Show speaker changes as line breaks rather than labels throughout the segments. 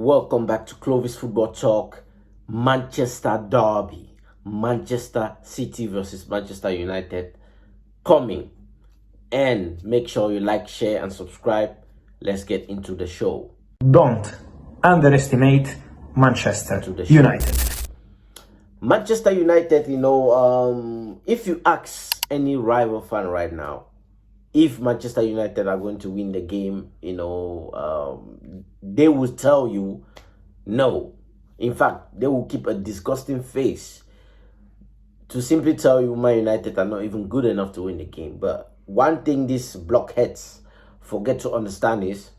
Welcome back to Clovis Football Talk. Manchester Derby, Manchester City versus Manchester United coming. And make sure you like, share, and subscribe. Let's get into the show.
Don't underestimate Manchester United.
Manchester United, if you ask any rival fan right now, if Manchester United are going to win the game, they will tell you no. In fact, they will keep a disgusting face to simply tell you Man United are not even good enough to win the game. But one thing these blockheads forget to understand is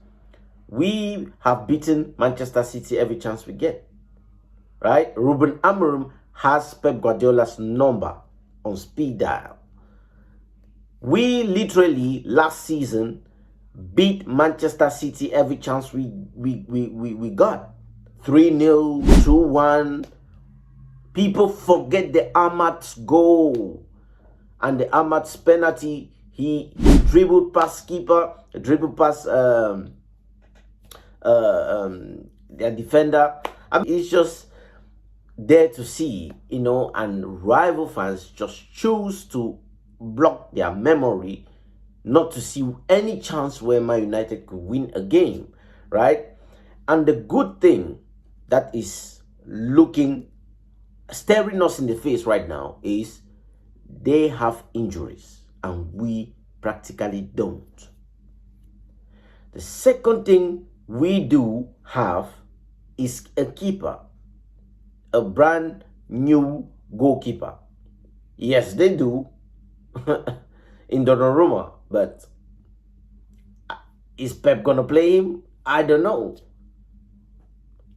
we have beaten Manchester City every chance we get. Right? Ruben Amorim has Pep Guardiola's number on speed dial. We literally last season beat Manchester City every chance we got. 3-0, 2-1. People forget the Amad's goal and the Amad's penalty. He dribbled past keeper, dribbled past their defender. I mean, it's just there to see, and rival fans just choose to block their memory not to see any chance where Man United could win a game, right? And the good thing that is staring us in the face right now is they have injuries and we practically don't. The second thing we do have is a keeper, a brand new goalkeeper. Yes, they do. In Donnarumma, but is Pep gonna play him? I don't know.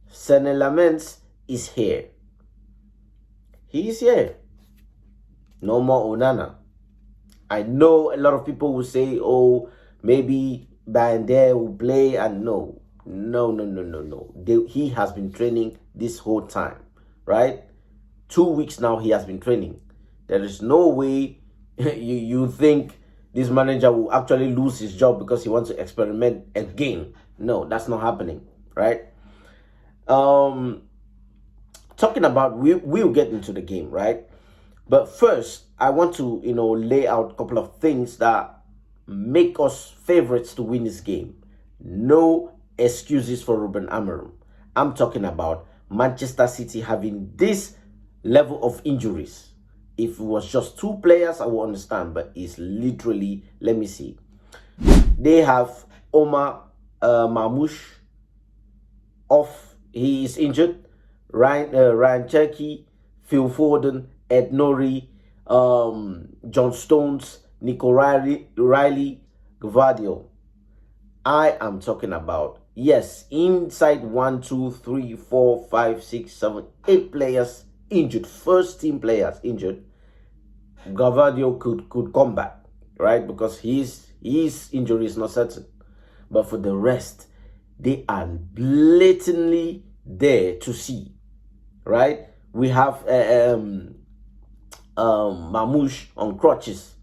Sene Lamens is here. He's here. No more Onana. I know a lot of people will say, oh, maybe Bander will play, and no. He has been training this whole time, right? 2 weeks now he has been training. There is no way you think this manager will actually lose his job because he wants to experiment again. No, that's not happening, right? Talking about, we'll get into the game, right? But first, I want to, lay out a couple of things that make us favorites to win this game. No excuses for Ruben Amorim. I'm talking about Manchester City having this level of injuries. If it was just 2 players, I would understand, but it's literally, let me see. They have Omar Mamouche off. He is injured. Ryan Cherky, Phil Foden, Ed Nori, John Stones, Nico Riley, Gvardiol. I am talking about, yes, inside 1, 2, 3, 4, 5, 6, 7, 8 players injured, first team players injured. Gvardiol could come back, right? Because his injury is not certain. But for the rest, they are blatantly there to see, right? We have Mamouche on crutches.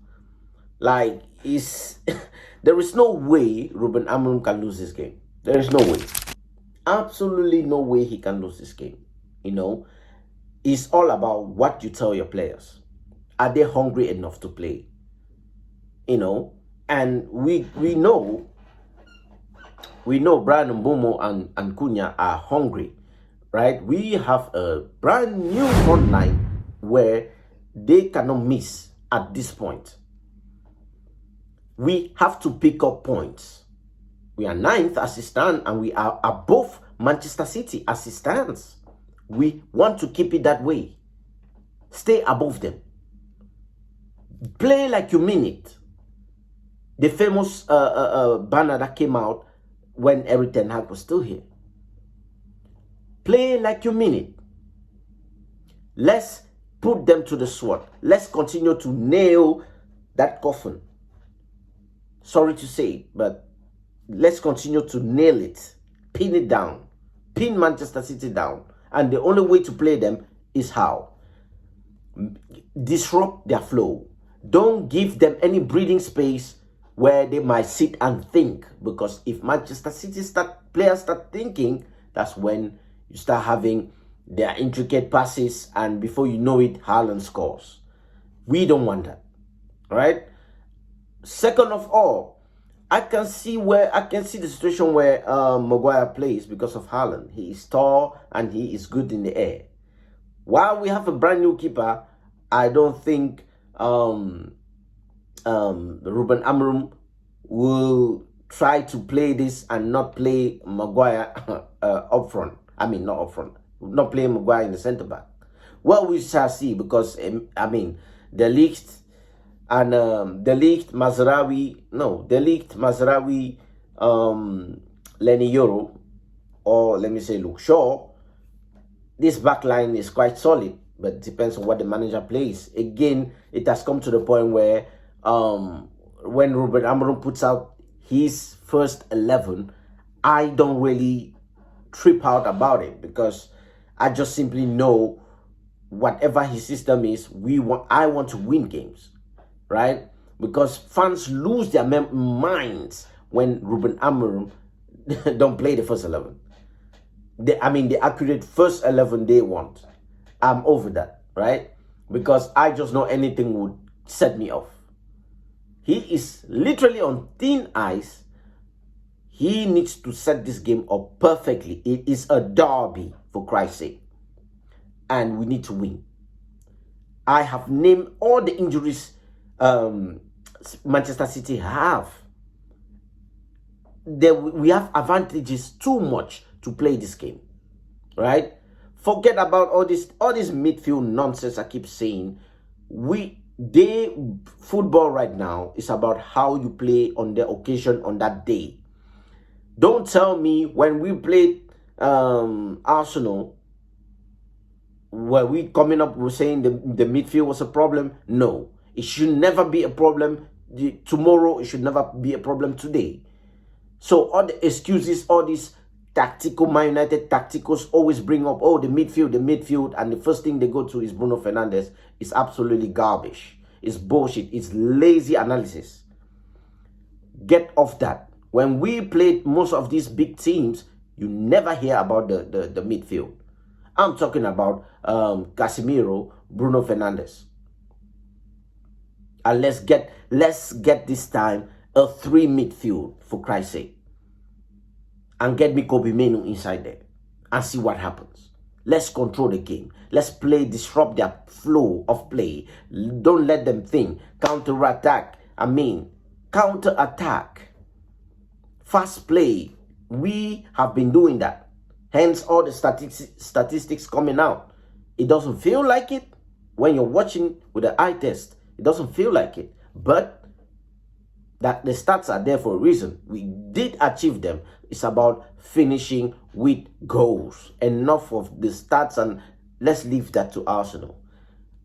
Like, there is no way Ruben Amorim can lose this game. There is no way. Absolutely no way he can lose this game. It's all about what you tell your players. Are they hungry enough to play? And we know Brian Mbomo and Cunha are hungry, right? We have a brand new front line where they cannot miss at this point. We have to pick up points. We are 9th as it stands, and we are above Manchester City as it stands. We want to keep it that way. Stay above them. Play like you mean it. The famous banner that came out when Eric Ten Hag was still here. Play like you mean it. Let's put them to the sword. Let's continue to nail that coffin. Sorry to say, but let's continue to nail it. Pin it down. Pin Manchester City down. And the only way to play them is how? Disrupt their flow. Don't give them any breathing space where they might sit and think. Because if Manchester City players start thinking, That's when you start having their intricate passes, and before you know it, Haaland scores. We don't want that, right? Second of all, I can see the situation where Maguire plays because of Haaland. He is tall and he is good in the air. While we have a brand new keeper, I don't think Ruben Amorim will try to play this and not play Maguire up front. I mean, not up front. Not play Maguire in the centre back. Well, we shall see, because the leaked Mazraoui, Lenny Yoro, or let me say Luke Shaw. This back line is quite solid, but it depends on what the manager plays. Again, it has come to the point where when Ruben Amorim puts out his first 11, I don't really trip out about it, because I just simply know whatever his system is, I want to win games, right? Because fans lose their minds when Ruben Amorim don't play the first 11. The accurate first 11 they want. I'm over that, right? Because I just know anything would set me off. He is literally on thin ice. He needs to set this game up perfectly. It is a derby, for Christ's sake. And we need to win. I have named all the injuries Manchester City have. We have advantages too much to play this game, right? Forget about all this midfield nonsense I keep saying. Football right now is about how you play on the occasion on that day. Don't tell me when we played Arsenal, were we coming up with saying the midfield was a problem? No, it should never be a problem. Tomorrow, it should never be a problem today. So all the excuses, all these tactical, Man United tacticals always bring up, the midfield, and the first thing they go to is Bruno Fernandes, is absolutely garbage. It's bullshit. It's lazy analysis. Get off that. When we played most of these big teams, you never hear about the midfield. I'm talking about Casemiro, Bruno Fernandes. And let's get this time a 3 midfield, for Christ's sake. And get me Kobe Menu inside there and see what happens. Let's control the game. Let's disrupt their flow of play. Don't let them think. Counter-attack. Fast play. We have been doing that. Hence all the statistics coming out. It doesn't feel like it when you're watching with the eye test. It doesn't feel like it. But that the stats are there for a reason. We did achieve them. It's about finishing with goals. Enough of the stats, and let's leave that to Arsenal.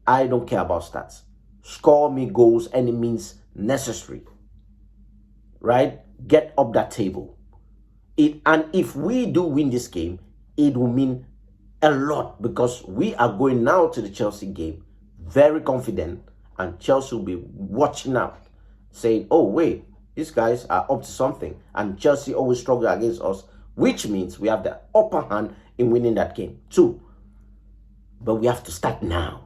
I don't care about stats. Score me goals any means necessary. Right? Get up that table. And if we do win this game, it will mean a lot, because we are going now to the Chelsea game very confident, and Chelsea will be watching out, saying, oh wait, these guys are up to something. And Chelsea always struggle against us, which means we have the upper hand in winning that game too. But we have to start now.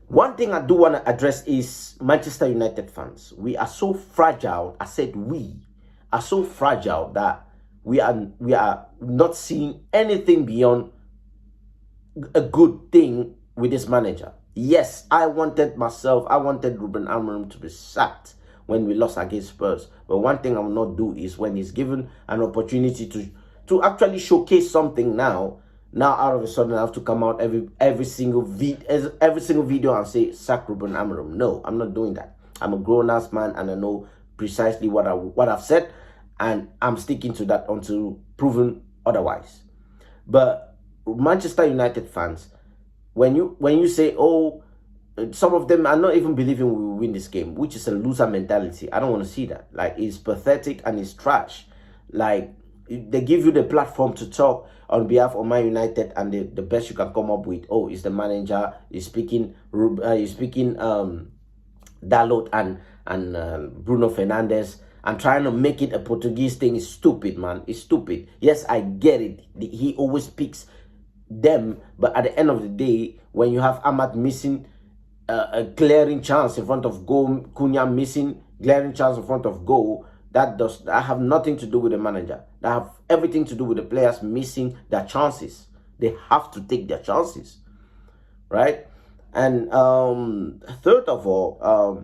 One thing I do want to address is Manchester United fans. We are so fragile. I said we are so fragile that we are not seeing anything beyond a good thing with this manager. Yes, I wanted Ruben Amorim to be sacked when we lost against Spurs. But one thing I will not do is, when he's given an opportunity to actually showcase something now out of a sudden I have to come out every single video and say sack Ruben Amorim. No, I'm not doing that. I'm a grown-ass man, and I know precisely what I've said, and I'm sticking to that until proven otherwise. But Manchester United fans, when you say, some of them are not even believing we will win this game, which is a loser mentality. I don't want to see that. Like, it's pathetic and it's trash. Like, they give you the platform to talk on behalf of Man United, and the best you can come up with, is the manager is speaking Dalot and Bruno Fernandes, and trying to make it a Portuguese thing is stupid, man. It's stupid. Yes, I get it. He always picks them, but at the end of the day, when you have Amad missing a glaring chance in front of goal, Cunha missing glaring chance in front of goal, that have nothing to do with the manager. That have everything to do with the players missing their chances. They have to take their chances, right? And third of all,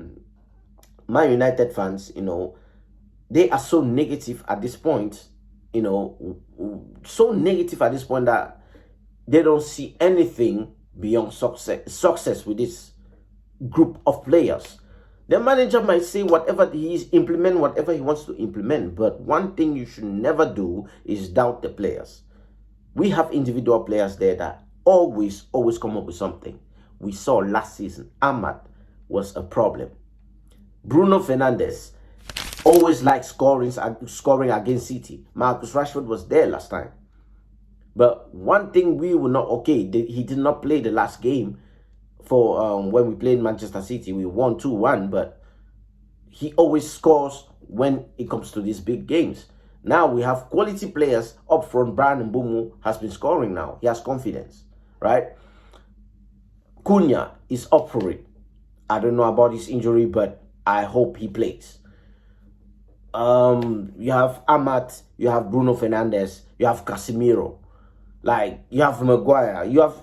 Man United fans, they are so negative at this point, so negative at this point that they don't see anything beyond success with this group of players. The manager might say whatever implement whatever he wants to implement, but one thing you should never do is doubt the players. We have individual players there that always come up with something. We saw last season, Amad was a problem. Bruno Fernandes always liked scoring against City. Marcus Rashford was there last time. But one thing we were not okay, he did not play the last game for when we played Manchester City. We won 2-1, but he always scores when it comes to these big games. Now we have quality players up front. Bryan Mbeumo has been scoring now. He has confidence, right? Cunha is up for it. I don't know about his injury, but I hope he plays. You have Amad, you have Bruno Fernandes, you have Casemiro, like you have Maguire, you have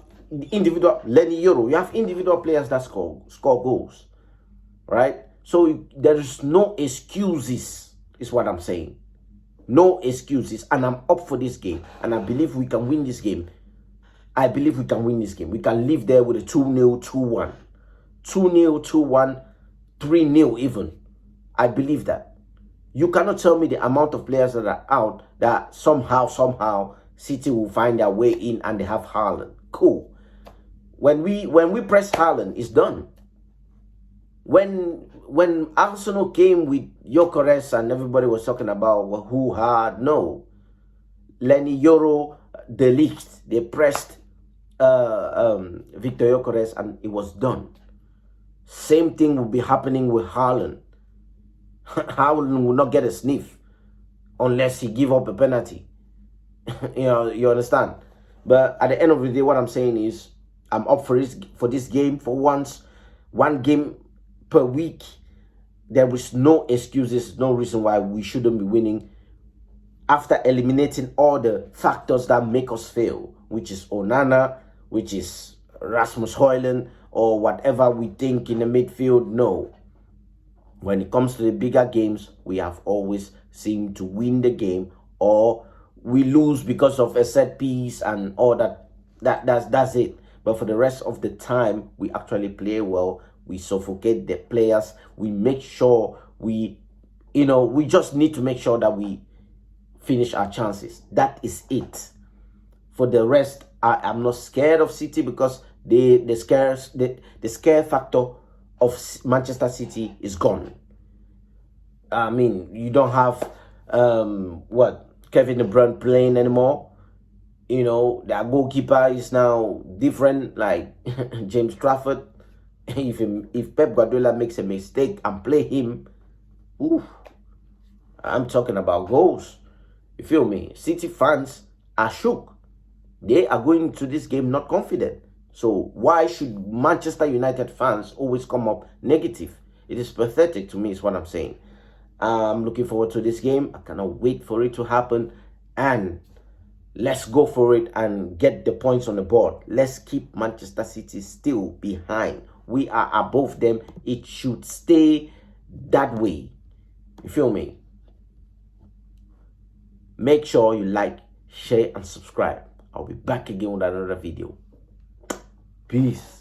individual Lenny Yoro, you have individual players that score goals, right? So there is no excuses, is what I'm saying. No excuses, and I'm up for this game, and I believe we can win this game. I believe we can win this game. We can live there with a 2-0, 2-1, 2-0, 2-1, 3-0 even. I believe that. You cannot tell me the amount of players that are out that somehow City will find their way in and they have Haaland. Cool. When we press Haaland, it's done. When Arsenal came with Gyökeres and everybody was talking about who had no Lenny Yoro, De Ligt, they pressed Victor Gyökeres and it was done. Same thing will be happening with Haaland. Haaland will not get a sniff unless he give up a penalty. You understand? But at the end of the day, what I'm saying is I'm up for this game for once. One game per week. There is no excuses, no reason why we shouldn't be winning after eliminating all the factors that make us fail, which is Onana, which is Rasmus Højlund, or whatever we think in the midfield. No. When it comes to the bigger games, we have always seemed to win the game, or we lose because of a set piece and all that. That's it. But for the rest of the time, we actually play well. We suffocate the players. We make sure we just need to make sure that we finish our chances. That is it. For the rest, I'm not scared of City because the scare factor of Manchester City is gone. I mean, you don't have Kevin De Bruyne playing anymore. Their goalkeeper is now different, like James Trafford. If Pep Guardiola makes a mistake and play him, I'm talking about goals. You feel me? City fans are shook. They are going to this game not confident. So why should Manchester United fans always come up negative? It is pathetic to me, is what I'm saying. I'm looking forward to this game. I cannot wait for it to happen. And let's go for it and get the points on the board. Let's keep Manchester City still behind. We are above them. It should stay that way. You feel me? Make sure you like, share, and subscribe. I'll be back again with another video. Peace.